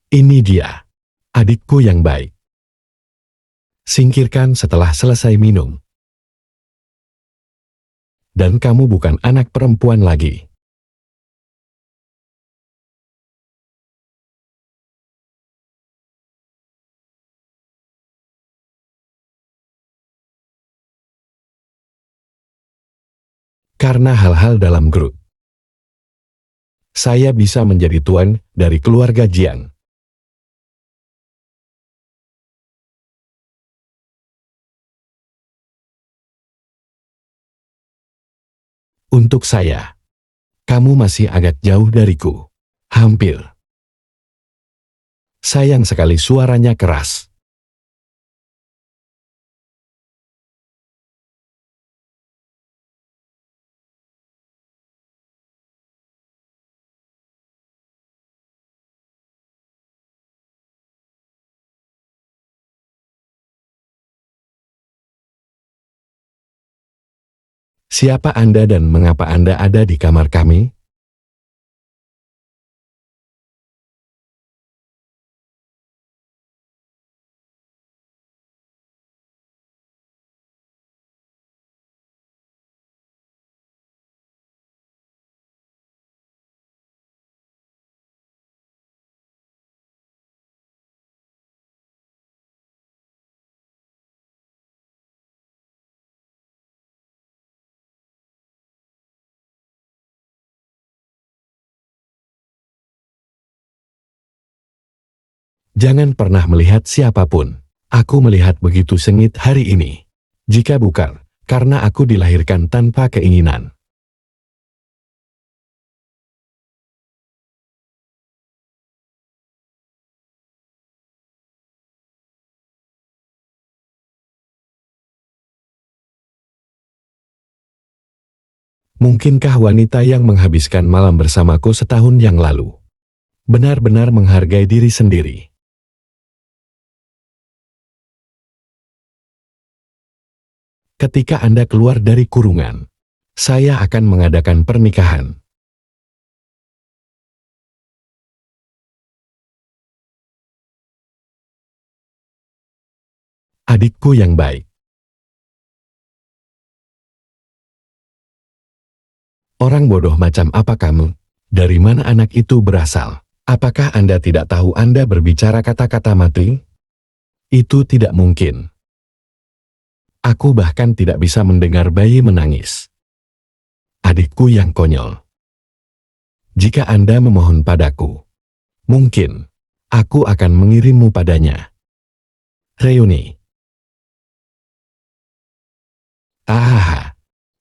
Ini dia, adikku yang baik. Singkirkan setelah selesai minum. Dan kamu bukan anak perempuan lagi. Karena hal-hal dalam grup, saya bisa menjadi tuan dari keluarga Jiang. Untuk saya, kamu masih agak jauh dariku. Hampir. Sayang sekali suaranya keras. Siapa Anda dan mengapa Anda ada di kamar kami? Jangan pernah melihat siapapun. Aku melihat begitu sengit hari ini. Jika bukan, karena aku dilahirkan tanpa keinginan. Mungkinkah wanita yang menghabiskan malam bersamaku setahun yang lalu benar-benar menghargai diri sendiri? Ketika Anda keluar dari kurungan, saya akan mengadakan pernikahan. Adikku yang baik. Orang bodoh macam apa kamu? Dari mana anak itu berasal? Apakah Anda tidak tahu Anda berbicara kata-kata mati? Itu tidak mungkin. Aku bahkan tidak bisa mendengar bayi menangis. Adikku yang konyol. Jika Anda memohon padaku, mungkin aku akan mengirimmu padanya. Reuni. Ah,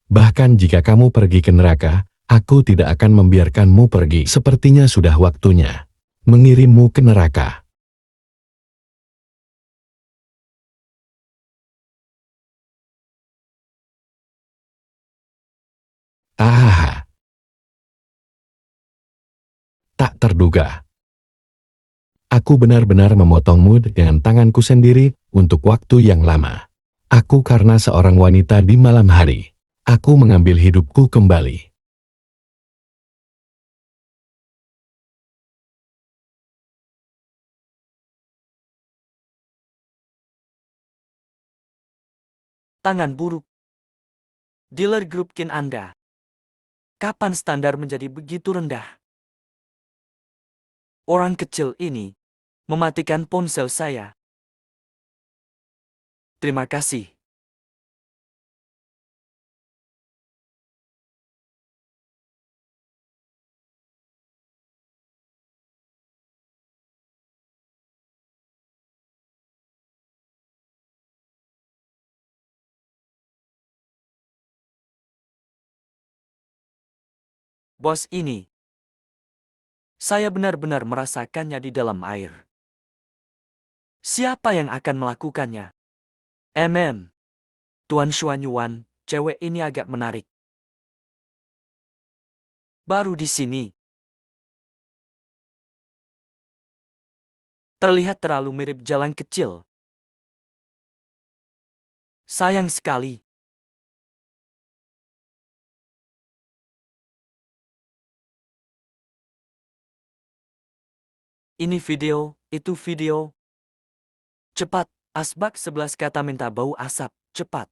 bahkan jika kamu pergi ke neraka, aku tidak akan membiarkanmu pergi. Sepertinya sudah waktunya mengirimmu ke neraka. Ah, tak terduga. Aku benar-benar memotongmu dengan tanganku sendiri untuk waktu yang lama. Aku karena seorang wanita di malam hari. Aku mengambil hidupku kembali. Tangan buruk. Dealer grup Kin Anda. Kapan standar menjadi begitu rendah? Orang kecil ini mematikan ponsel saya. Terima kasih. Bos ini, saya benar-benar merasakannya di dalam air. Siapa yang akan melakukannya? Tuan Xuanyuan, cewek ini agak menarik. Baru di sini. Terlihat terlalu mirip jalan kecil. Sayang sekali. Ini video, itu video. Cepat, Asbak 11 kata minta bau asap, cepat.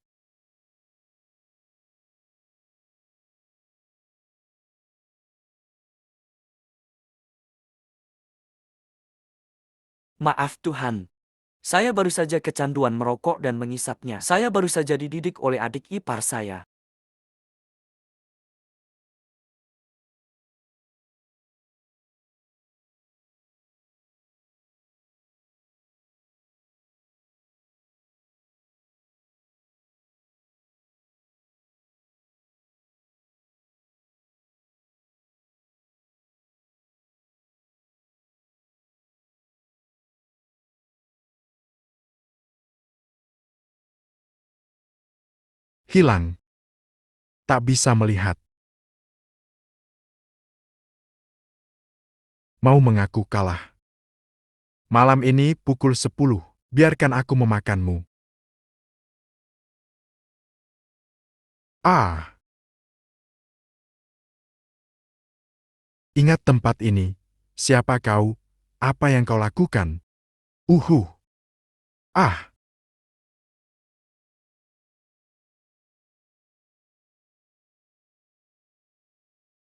Maaf Tuhan. Saya baru saja kecanduan merokok dan mengisapnya. Saya baru saja dididik oleh adik ipar saya. Hilang. Tak bisa melihat. Mau mengaku kalah. Malam ini pukul 10, biarkan aku memakanmu. Ah. Ingat tempat ini. Siapa kau? Apa yang kau lakukan? Ah.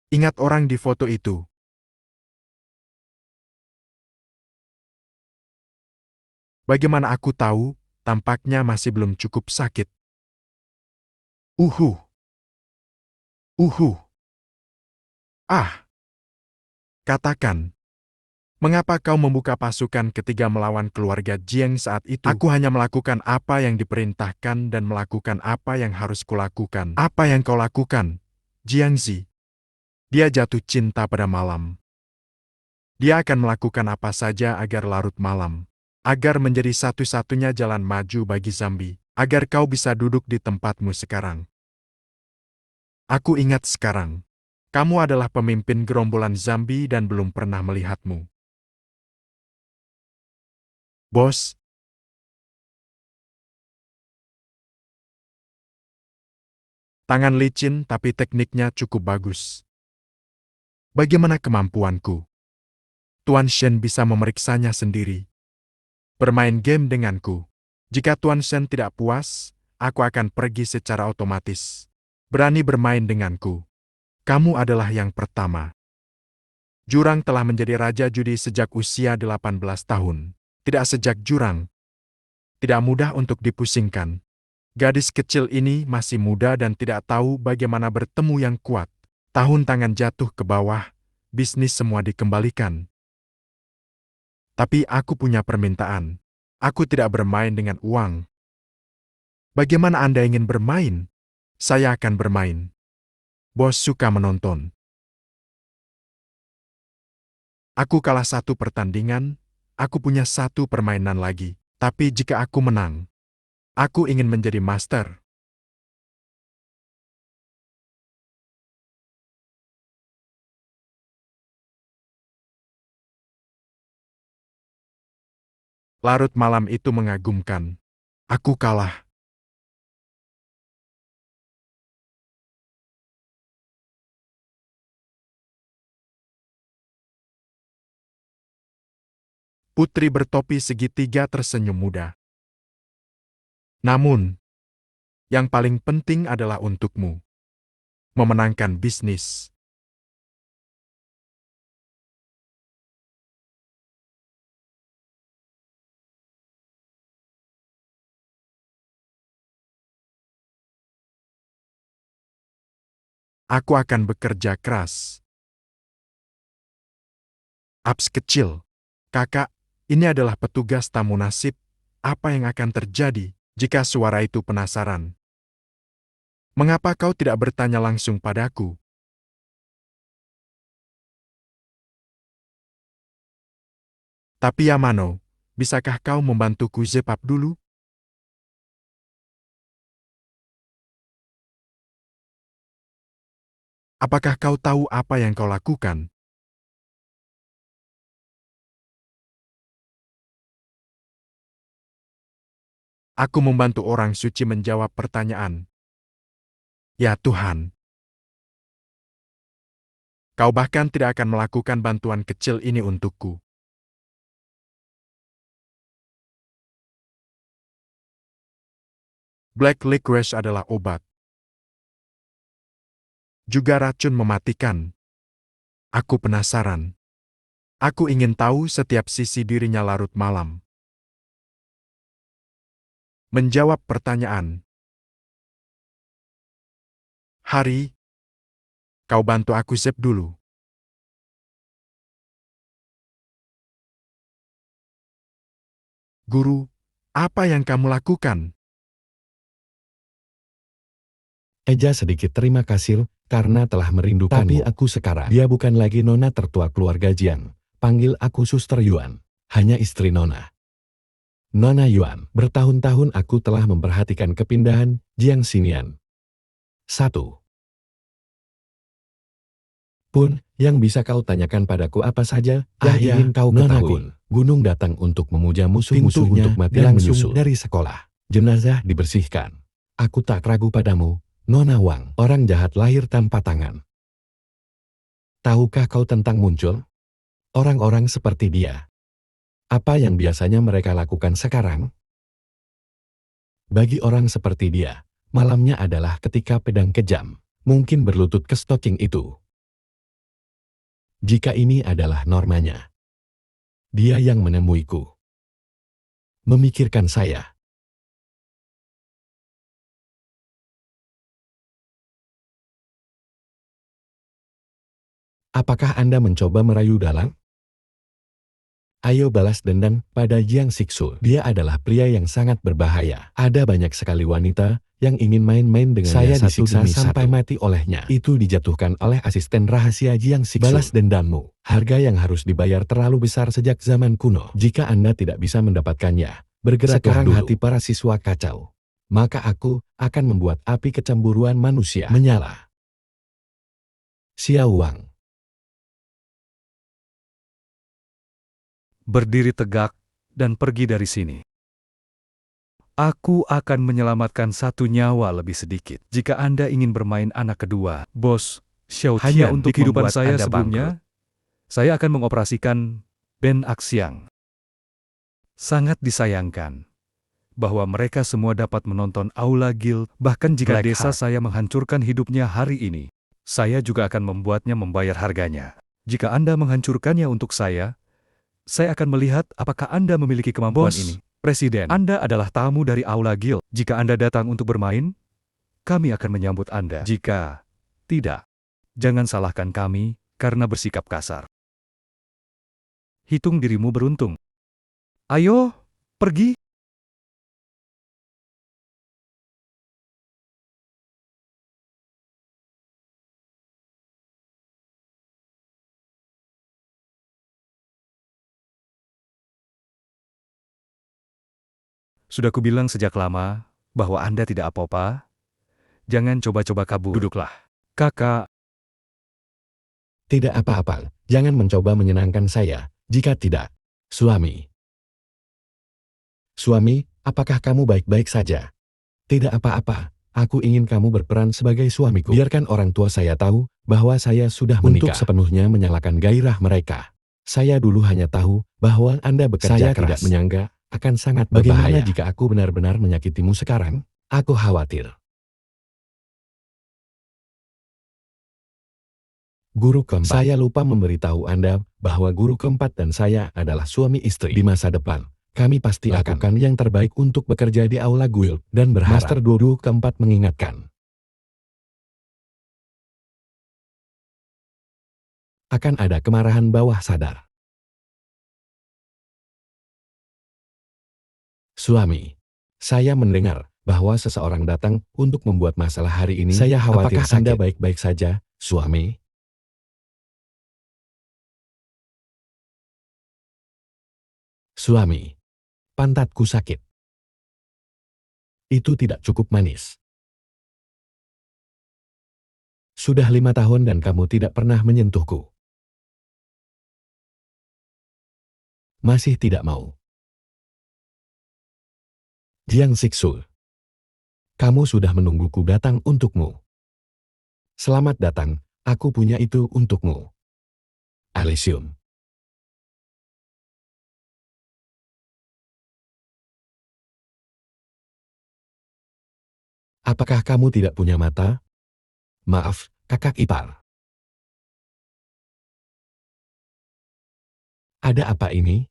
Ingat orang di foto itu. Bagaimana aku tahu, tampaknya masih belum cukup sakit. Uhu. Ah. Katakan. Mengapa kau membuka pasukan ketiga melawan keluarga Jiang saat itu? Aku hanya melakukan apa yang diperintahkan dan melakukan apa yang harus kulakukan. Apa yang kau lakukan, Jiangzi? Dia jatuh cinta pada malam. Dia akan melakukan apa saja agar larut malam. Agar menjadi satu-satunya jalan maju bagi Zambi. Agar kau bisa duduk di tempatmu sekarang. Aku ingat sekarang. Kamu adalah pemimpin gerombolan Zambi dan belum pernah melihatmu. Bos. Tangan licin tapi tekniknya cukup bagus. Bagaimana kemampuanku? Tuan Shen bisa memeriksanya sendiri. Bermain game denganku. Jika Tuan Shen tidak puas, aku akan pergi secara otomatis. Berani bermain denganku. Kamu adalah yang pertama. Jurang telah menjadi raja judi sejak usia 18 tahun. Tidak sejak jurang. Tidak mudah untuk dipusingkan. Gadis kecil ini masih muda dan tidak tahu bagaimana bertemu yang kuat. Tahun tangan jatuh ke bawah, bisnis semua dikembalikan. Tapi aku punya permintaan. Aku tidak bermain dengan uang. Bagaimana Anda ingin bermain? Saya akan bermain. Bos suka menonton. Aku kalah satu pertandingan, aku punya satu permainan lagi. Tapi jika aku menang, aku ingin menjadi master. Larut malam itu mengagumkan. Aku kalah. Putri bertopi segitiga tersenyum muda. Namun, yang paling penting adalah untukmu. Memenangkan bisnis. Aku akan bekerja keras. Abs kecil. Kakak, ini adalah petugas tamu nasib. Apa yang akan terjadi jika suara itu penasaran? Mengapa kau tidak bertanya langsung padaku? Tapi Yamano, bisakah kau membantuku zip up dulu? Apakah kau tahu apa yang kau lakukan? Aku membantu orang suci menjawab pertanyaan. Ya Tuhan. Kau bahkan tidak akan melakukan bantuan kecil ini untukku. Black licorice adalah obat. Juga racun mematikan. Aku penasaran. Aku ingin tahu setiap sisi dirinya larut malam. Menjawab pertanyaan. Hari, kau bantu aku zip dulu. Guru, apa yang kamu lakukan? Eja sedikit terima kasih karena telah merindukanmu. Tapi aku sekarang, dia bukan lagi nona tertua keluarga Jiang. Panggil aku Suster Yuan. Hanya istri nona. Nona Yuan, bertahun-tahun aku telah memperhatikan kepindahan Jiang Xinian. 1. Pun, yang bisa kau tanyakan padaku apa saja yang ingin kau ketahui. Gunung datang untuk memuja musuh-musuhnya untuk mati langsung dari sekolah. Jenazah dibersihkan. Aku tak ragu padamu, Nona Wang, orang jahat lahir tanpa tangan. Tahukah kau tentang muncul? Orang-orang seperti dia. Apa yang biasanya mereka lakukan sekarang? Bagi orang seperti dia, malamnya adalah ketika pedang kejam, mungkin berlutut ke stocking itu. Jika ini adalah normanya. Dia yang menemuiku. Memikirkan saya. Apakah Anda mencoba merayu Dalang? Ayo balas dendam pada Jiang Xixu. Dia adalah pria yang sangat berbahaya. Ada banyak sekali wanita yang ingin main-main dengannya. Saya disiksa sampai mati olehnya. Itu dijatuhkan oleh asisten rahasia Jiang Xixu. Balas dendammu. Harga yang harus dibayar terlalu besar sejak zaman kuno. Jika Anda tidak bisa mendapatkannya, bergeraklah sekarang dulu. Hati para siswa kacau. Maka aku akan membuat api kecemburuan manusia menyala. Xiao Wang. Berdiri tegak dan pergi dari sini. Aku akan menyelamatkan satu nyawa lebih sedikit. Jika Anda ingin bermain anak kedua, Bos Xiao Qian, hanya untuk di kehidupan saya Anda sebelumnya, saya akan mengoperasikan Ben Axiang. Sangat disayangkan bahwa mereka semua dapat menonton Aula Guild, bahkan jika desa saya menghancurkan hidupnya hari ini, saya juga akan membuatnya membayar harganya. Jika Anda menghancurkannya untuk saya akan melihat apakah Anda memiliki kemampuan ini. Presiden, Anda adalah tamu dari Aula Guild. Jika Anda datang untuk bermain, kami akan menyambut Anda. Jika tidak, jangan salahkan kami karena bersikap kasar. Hitung dirimu beruntung. Ayo, pergi. Sudah kubilang sejak lama bahwa Anda tidak apa-apa. Jangan coba-coba kabur. Duduklah. Kakak. Tidak apa-apa, jangan mencoba menyenangkan saya, jika tidak. Suami. Suami, apakah kamu baik-baik saja? Tidak apa-apa, aku ingin kamu berperan sebagai suamiku. Biarkan orang tua saya tahu bahwa saya sudah menikah. Untuk sepenuhnya menyalakan gairah mereka. Saya dulu hanya tahu bahwa Anda bekerja keras. Saya tidak menyangka akan sangat berbahaya. Bagaimana jika aku benar-benar menyakitimu sekarang? Aku khawatir. Guru keempat. Saya lupa memberitahu Anda bahwa guru keempat dan saya adalah suami istri. Di masa depan, kami pasti lakukan yang terbaik untuk bekerja di Aula Guild dan berharap. Master guru keempat mengingatkan. Akan ada kemarahan bawah sadar. Suami, saya mendengar bahwa seseorang datang untuk membuat masalah hari ini. Saya khawatir. Apakah Anda baik-baik saja, suami? Suami, pantatku sakit. Itu tidak cukup manis. Sudah 5 tahun dan kamu tidak pernah menyentuhku. Masih tidak mau. Jiang Xixu, kamu sudah menungguku datang untukmu. Selamat datang, aku punya itu untukmu. Elysium. Apakah kamu tidak punya mata? Maaf, kakak ipar. Ada apa ini?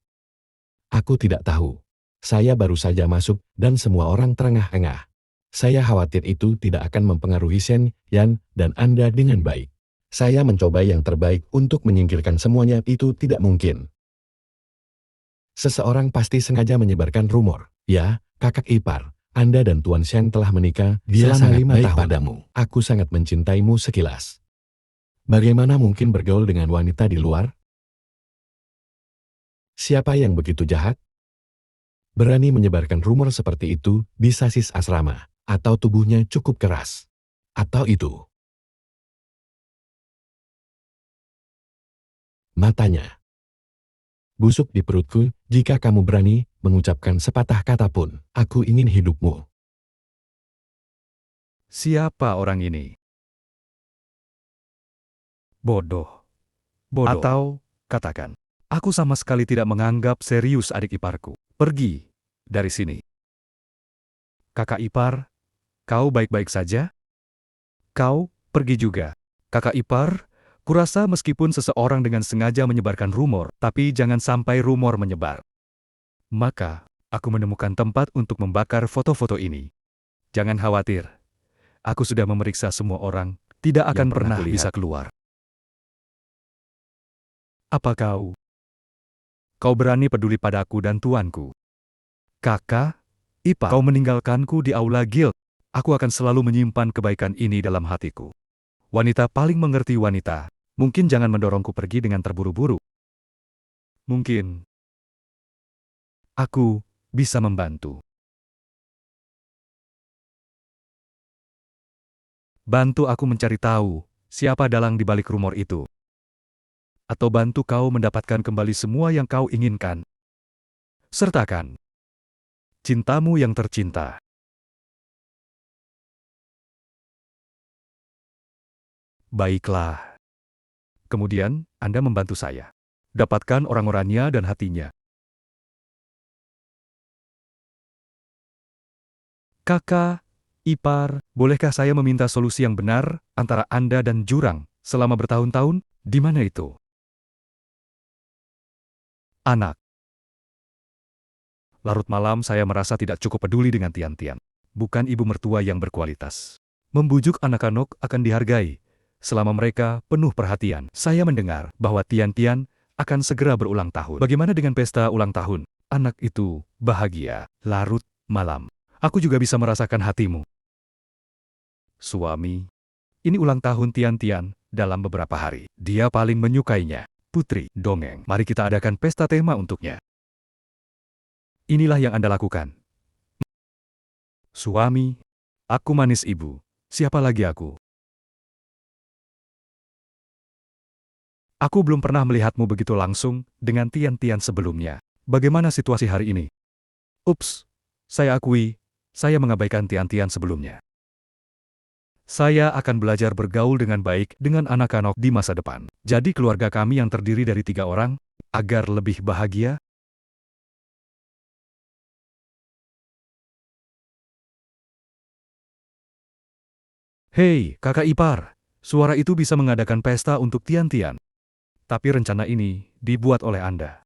Aku tidak tahu. Saya baru saja masuk dan semua orang terengah-engah. Saya khawatir itu tidak akan mempengaruhi Shen, Yan, dan Anda dengan baik. Saya mencoba yang terbaik untuk menyingkirkan semuanya, itu tidak mungkin. Seseorang pasti sengaja menyebarkan rumor. Ya, kakak ipar, Anda dan Tuan Shen telah menikah Dia selama sangat 5 baik tahun padamu. Aku sangat mencintaimu sekilas. Bagaimana mungkin bergaul dengan wanita di luar? Siapa yang begitu jahat? Berani menyebarkan rumor seperti itu di sasis asrama, atau tubuhnya cukup keras. Atau itu. Matanya. Busuk di perutku, jika kamu berani mengucapkan sepatah kata pun, aku ingin hidupmu. Siapa orang ini? Bodoh. Bodoh. Atau, katakan, aku sama sekali tidak menganggap serius adik iparku. Pergi dari sini. Kakak ipar, kau baik-baik saja? Kau, pergi juga. Kakak ipar, kurasa meskipun seseorang dengan sengaja menyebarkan rumor, tapi jangan sampai rumor menyebar. Maka, aku menemukan tempat untuk membakar foto-foto ini. Jangan khawatir. Aku sudah memeriksa semua orang, tidak akan pernah bisa keluar. Apa kau? Kau berani peduli padaku dan tuanku? Kakak, ipar, kau meninggalkanku di aula guild. Aku akan selalu menyimpan kebaikan ini dalam hatiku. Wanita paling mengerti wanita. Mungkin jangan mendorongku pergi dengan terburu-buru. Mungkin aku bisa membantu. Bantu aku mencari tahu siapa dalang di balik rumor itu. Atau bantu kau mendapatkan kembali semua yang kau inginkan. Sertakan cintamu yang tercinta. Baiklah. Kemudian, Anda membantu saya. Dapatkan orang-orangnya dan hatinya. Kakak, ipar, bolehkah saya meminta solusi yang benar antara Anda dan Jurang selama bertahun-tahun? Di mana itu? Anak. Larut malam saya merasa tidak cukup peduli dengan Tian-Tian. Bukan ibu mertua yang berkualitas. Membujuk anak-anak akan dihargai. Selama mereka penuh perhatian, saya mendengar bahwa Tian-Tian akan segera berulang tahun. Bagaimana dengan pesta ulang tahun? Anak itu bahagia, larut malam. Aku juga bisa merasakan hatimu. Suami, ini ulang tahun Tian-Tian dalam beberapa hari. Dia paling menyukainya. Putri, dongeng. Mari kita adakan pesta tema untuknya. Inilah yang Anda lakukan. Suami, aku manis ibu. Siapa lagi aku? Aku belum pernah melihatmu begitu langsung dengan Tian-Tian sebelumnya. Bagaimana situasi hari ini? Ups, saya akui, saya mengabaikan Tian-Tian sebelumnya. Saya akan belajar bergaul dengan baik dengan anak-anak di masa depan. Jadi keluarga kami yang terdiri dari 3 orang, agar lebih bahagia. Hei, kakak ipar, suara itu bisa mengadakan pesta untuk Tian-Tian. Tapi rencana ini dibuat oleh Anda.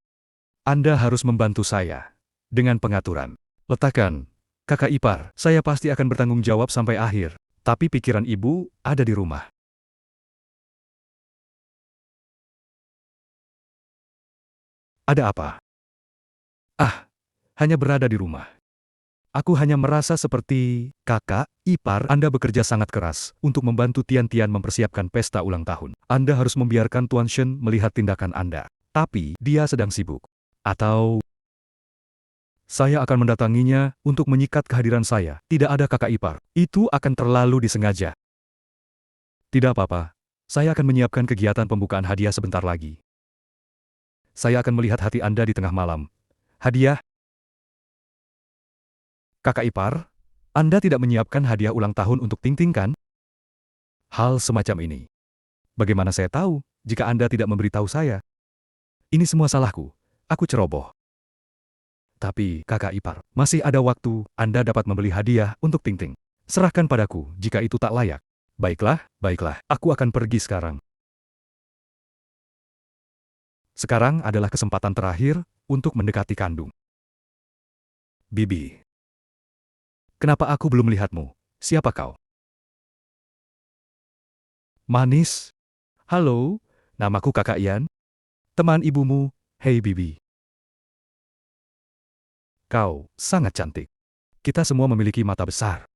Anda harus membantu saya dengan pengaturan. Letakkan, kakak ipar, saya pasti akan bertanggung jawab sampai akhir. Tapi pikiran ibu ada di rumah. Ada apa? Ah, hanya berada di rumah. Aku hanya merasa seperti kakak, ipar, Anda bekerja sangat keras untuk membantu Tian-Tian mempersiapkan pesta ulang tahun. Anda harus membiarkan Tuan Shen melihat tindakan Anda. Tapi, dia sedang sibuk. Atau, saya akan mendatanginya untuk menyikat kehadiran saya. Tidak ada kakak ipar. Itu akan terlalu disengaja. Tidak apa-apa. Saya akan menyiapkan kegiatan pembukaan hadiah sebentar lagi. Saya akan melihat hati Anda di tengah malam. Hadiah? Kakak ipar, Anda tidak menyiapkan hadiah ulang tahun untuk Ting Ting kan? Hal semacam ini. Bagaimana saya tahu jika Anda tidak memberitahu saya? Ini semua salahku. Aku ceroboh. Tapi, kakak ipar, masih ada waktu Anda dapat membeli hadiah untuk Ting Ting. Serahkan padaku jika itu tak layak. Baiklah, baiklah, aku akan pergi sekarang. Sekarang adalah kesempatan terakhir untuk mendekati kandung. Bibi. Kenapa aku belum melihatmu? Siapa kau? Manis. Halo, namaku Kakak Ian. Teman ibumu, hei Bibi. Kau sangat cantik. Kita semua memiliki mata besar.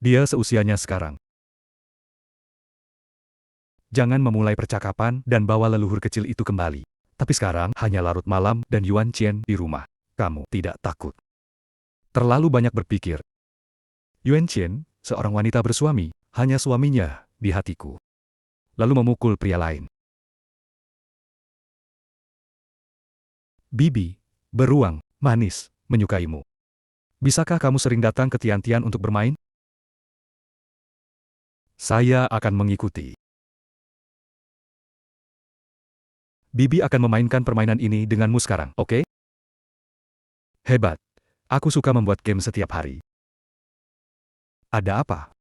Dia seusianya sekarang. Jangan memulai percakapan dan bawa leluhur kecil itu kembali. Tapi sekarang hanya larut malam dan Yuan Qian di rumah. Kamu tidak takut. Terlalu banyak berpikir. Yuan Qian, seorang wanita bersuami, hanya suaminya di hatiku. Lalu memukul pria lain. Bibi, beruang, manis, menyukaimu. Bisakah kamu sering datang ke Tian-Tian untuk bermain? Saya akan mengikuti. Bibi akan memainkan permainan ini denganmu sekarang, oke? Hebat. Aku suka membuat game setiap hari. Ada apa?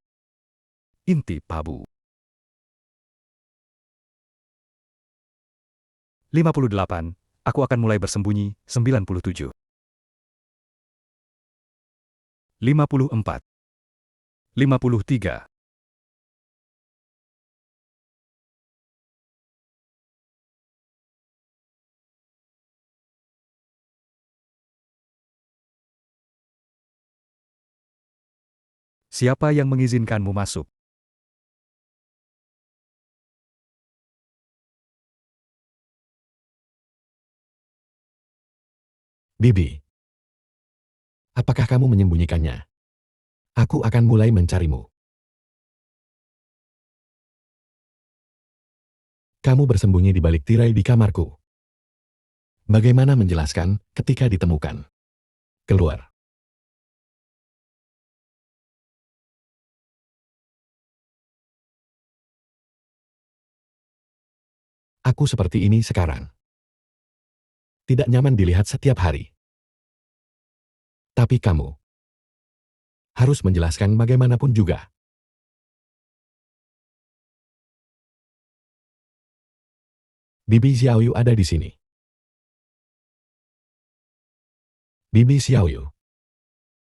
Intip Pabu. 58. Aku akan mulai bersembunyi. 97. 54. 53. Siapa yang mengizinkanmu masuk? Bibi. Apakah kamu menyembunyikannya? Aku akan mulai mencarimu. Kamu bersembunyi di balik tirai di kamarku. Bagaimana menjelaskan ketika ditemukan? Keluar. Aku seperti ini sekarang. Tidak nyaman dilihat setiap hari. Tapi kamu harus menjelaskan bagaimanapun juga. Bibi Xiaoyu ada di sini. Bibi Xiaoyu.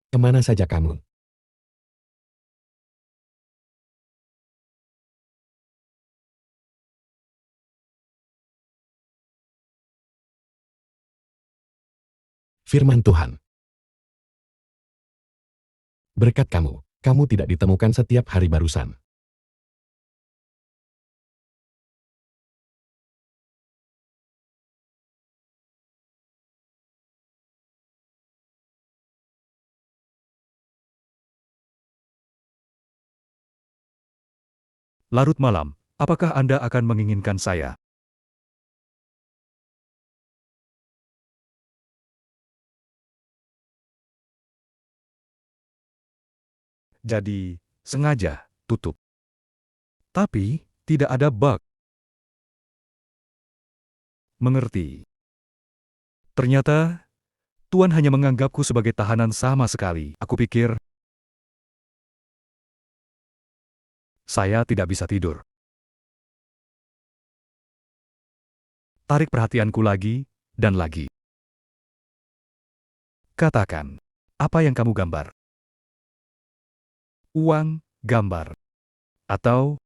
Kemana saja kamu? Firman Tuhan. Berkat kamu, kamu tidak ditemukan setiap hari barusan. Larut malam, apakah Anda akan menginginkan saya? Jadi, sengaja tutup. Tapi, tidak ada bug. Mengerti. Ternyata, Tuan hanya menganggapku sebagai tahanan sama sekali. Aku pikir, saya tidak bisa tidur. Tarik perhatianku lagi, dan lagi. Katakan, apa yang kamu gambar? Uang, gambar. Atau,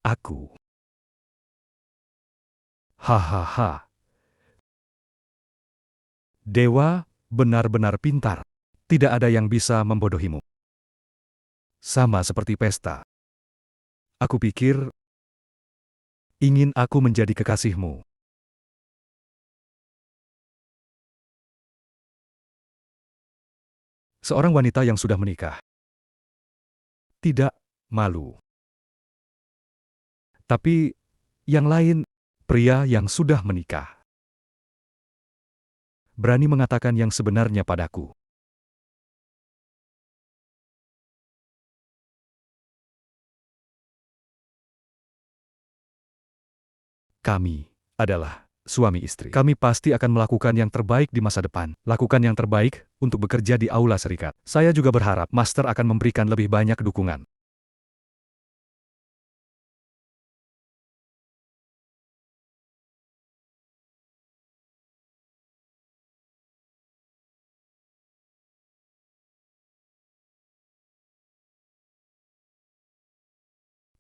aku. Hahaha. Dewa benar-benar pintar. Tidak ada yang bisa membodohimu. Sama seperti pesta. Aku pikir, ingin aku menjadi kekasihmu. Seorang wanita yang sudah menikah. Tidak malu. Tapi, yang lain, pria yang sudah menikah. Berani mengatakan yang sebenarnya padaku. Kami adalah suami istri. Kami pasti akan melakukan yang terbaik di masa depan. Lakukan yang terbaik untuk bekerja di Aula Serikat. Saya juga berharap Master akan memberikan lebih banyak dukungan.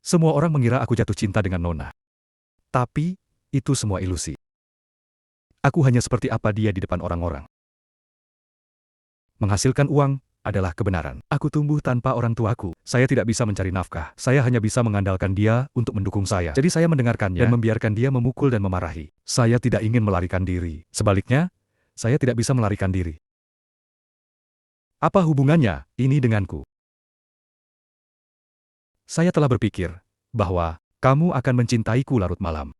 Semua orang mengira aku jatuh cinta dengan Nona. Tapi, itu semua ilusi. Aku hanya seperti apa dia di depan orang-orang. Menghasilkan uang adalah kebenaran. Aku tumbuh tanpa orang tuaku. Saya tidak bisa mencari nafkah. Saya hanya bisa mengandalkan dia untuk mendukung saya. Jadi saya mendengarkannya dan membiarkan dia memukul dan memarahi. Saya tidak ingin melarikan diri. Sebaliknya, saya tidak bisa melarikan diri. Apa hubungannya ini denganku? Saya telah berpikir bahwa kamu akan mencintaiku larut malam.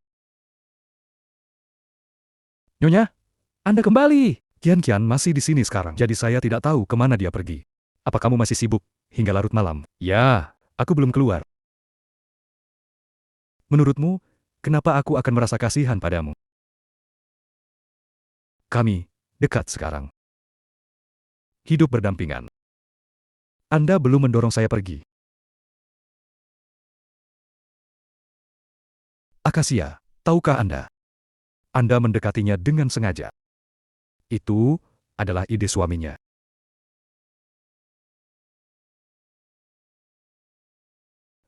Nyonya, Anda kembali. Kian masih di sini sekarang, jadi saya tidak tahu kemana dia pergi. Apa kamu masih sibuk hingga larut malam? Ya, aku belum keluar. Menurutmu, kenapa aku akan merasa kasihan padamu? Kami dekat sekarang. Hidup berdampingan. Anda belum mendorong saya pergi. Akasia, tahukah Anda? Anda mendekatinya dengan sengaja. Itu adalah ide suaminya.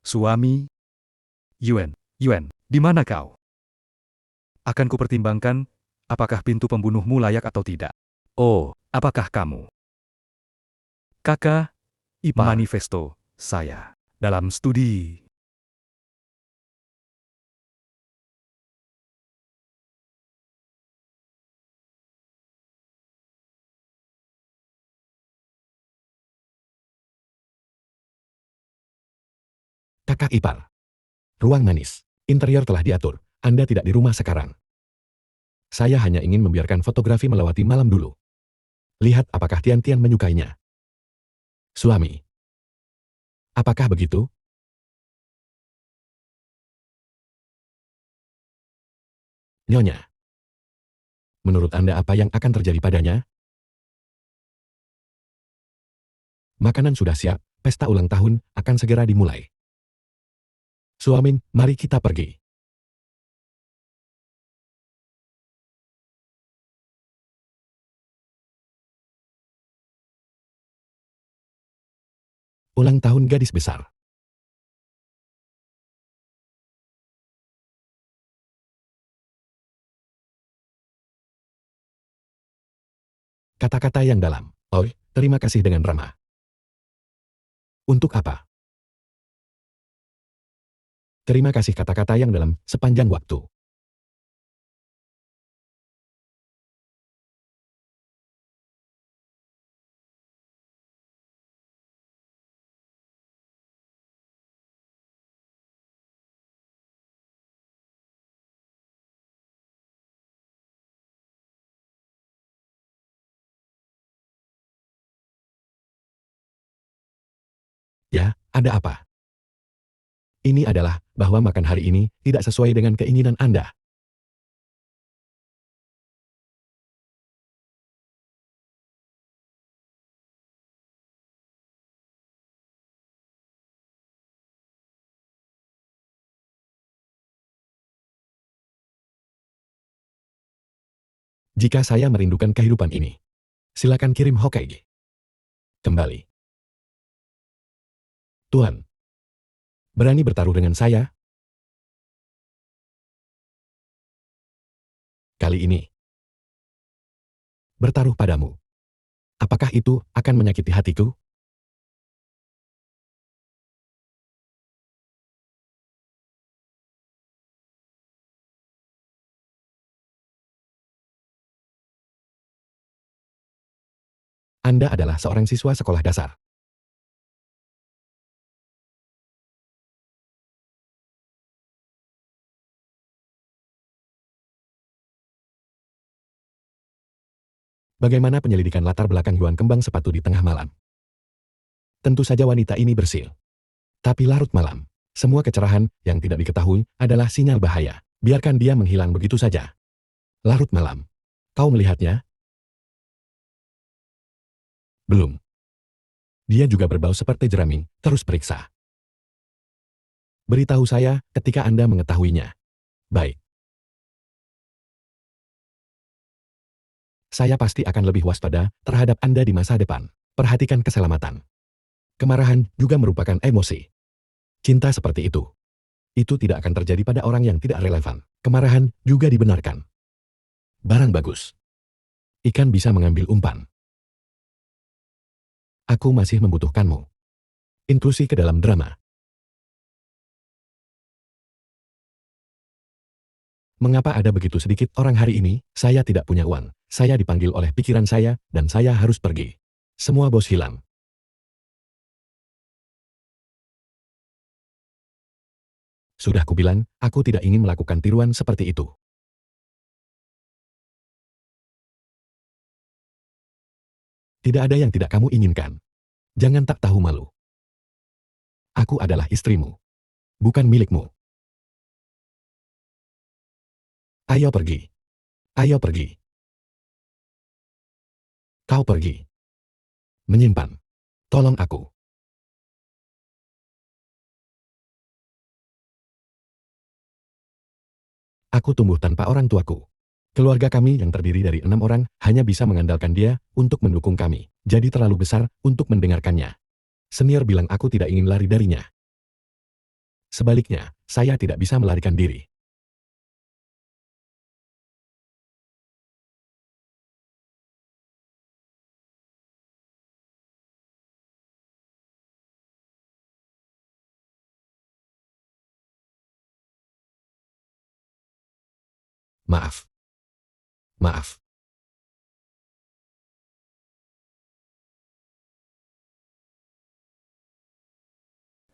Suami, Yuan, di mana kau? Akan kupertimbangkan, apakah pintu pembunuhmu layak atau tidak. Oh, apakah kamu? Kakak, ipar. Manifesto saya dalam studi. Kakak ipar. Ruang manis. Interior telah diatur. Anda tidak di rumah sekarang. Saya hanya ingin membiarkan fotografi melewati malam dulu. Lihat apakah Tian menyukainya. Suami. Apakah begitu? Nyonya. Menurut Anda apa yang akan terjadi padanya? Makanan sudah siap, pesta ulang tahun akan segera dimulai. Suamin, mari kita pergi. Ulang tahun gadis besar. Kata-kata yang dalam. Oi, terima kasih dengan ramah. Untuk apa? Terima kasih kata-kata yang dalam sepanjang waktu. Ya, ada apa? Ini adalah bahwa makan hari ini tidak sesuai dengan keinginan Anda. Jika saya merindukan kehidupan ini, silakan kirim Hokage kembali. Tuan, berani bertaruh dengan saya? Kali ini, bertaruh padamu. Apakah itu akan menyakiti hatiku? Anda adalah seorang siswa sekolah dasar. Bagaimana penyelidikan latar belakang Yuan kembang sepatu di tengah malam? Tentu saja wanita ini bersil. Tapi larut malam, semua kecerahan yang tidak diketahui adalah sinyal bahaya. Biarkan dia menghilang begitu saja. Larut malam. Kau melihatnya? Belum. Dia juga berbau seperti jerami, terus periksa. Beritahu saya ketika Anda mengetahuinya. Baik. Saya pasti akan lebih waspada terhadap Anda di masa depan. Perhatikan keselamatan. Kemarahan juga merupakan emosi. Cinta seperti itu. Itu tidak akan terjadi pada orang yang tidak relevan. Kemarahan juga dibenarkan. Barang bagus. Ikan bisa mengambil umpan. Aku masih membutuhkanmu. Inklusi ke dalam drama. Mengapa ada begitu sedikit orang hari ini? Saya tidak punya uang. Saya dipanggil oleh pikiran saya, dan saya harus pergi. Semua bos hilang. Sudah kubilang, aku tidak ingin melakukan tiruan seperti itu. Tidak ada yang tidak kamu inginkan. Jangan tak tahu malu. Aku adalah istrimu. Bukan milikmu. Ayo pergi. Ayo pergi. Kau pergi. Menyimpan. Tolong aku. Aku tumbuh tanpa orang tuaku. Keluarga kami yang terdiri dari 6 orang hanya bisa mengandalkan dia untuk mendukung kami. Jadi terlalu besar untuk mendengarkannya. Senior bilang aku tidak ingin lari darinya. Sebaliknya, saya tidak bisa melarikan diri. Maaf. Maaf.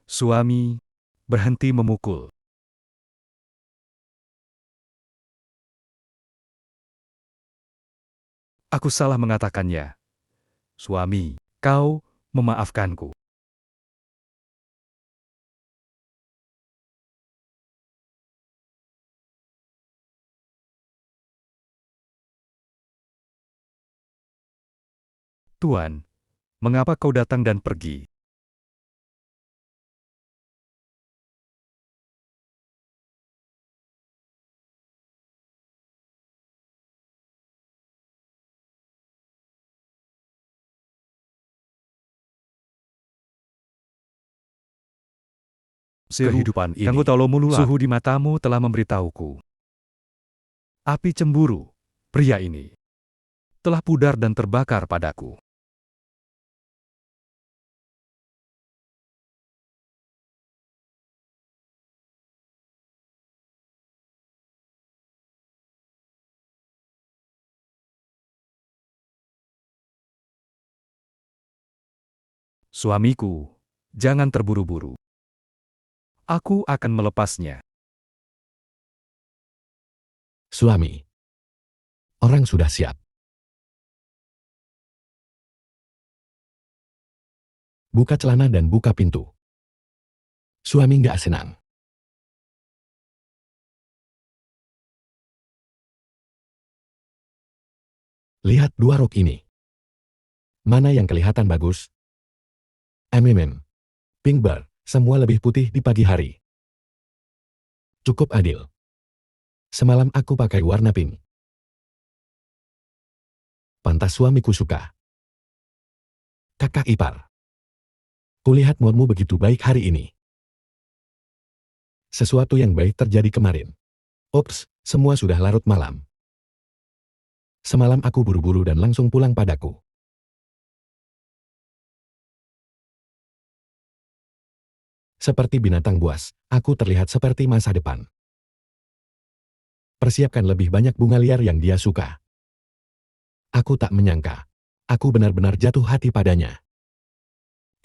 Suami berhenti memukul. Aku salah mengatakannya. Suami, kau memaafkanku. Tuan, mengapa kau datang dan pergi? Kehidupan ini, suhu di matamu telah memberitahuku. Api cemburu, pria ini, telah pudar dan terbakar padaku. Suamiku, jangan terburu-buru. Aku akan melepasnya. Suami. Orang sudah siap. Buka celana dan buka pintu. Suami nggak senang. Lihat 2 rok ini. Mana yang kelihatan bagus? Pink Bar, semua lebih putih di pagi hari. Cukup adil. Semalam aku pakai warna pink. Pantas suamiku suka. Kakak ipar. Kulihat moodmu begitu baik hari ini. Sesuatu yang baik terjadi kemarin. Ops, semua sudah larut malam. Semalam aku buru-buru dan langsung pulang padaku. Seperti binatang buas, aku terlihat seperti masa depan. Persiapkan lebih banyak bunga liar yang dia suka. Aku tak menyangka. Aku benar-benar jatuh hati padanya.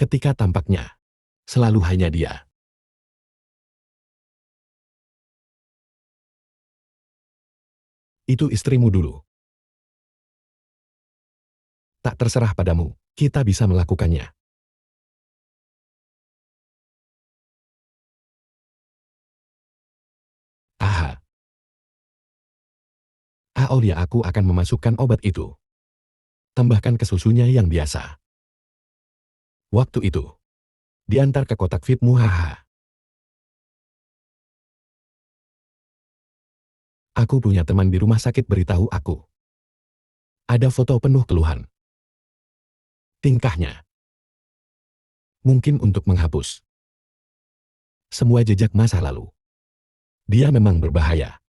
Ketika tampaknya, selalu hanya dia. Itu istrimu dulu. Tak terserah padamu, kita bisa melakukannya. Aha. Aulia, aku akan memasukkan obat itu. Tambahkan ke susunya yang biasa. Waktu itu, diantar ke kotak VIP Muhaha. Aku punya teman di rumah sakit beritahu aku. Ada foto penuh keluhan. Tingkahnya. Mungkin untuk menghapus semua jejak masa lalu. Dia memang berbahaya.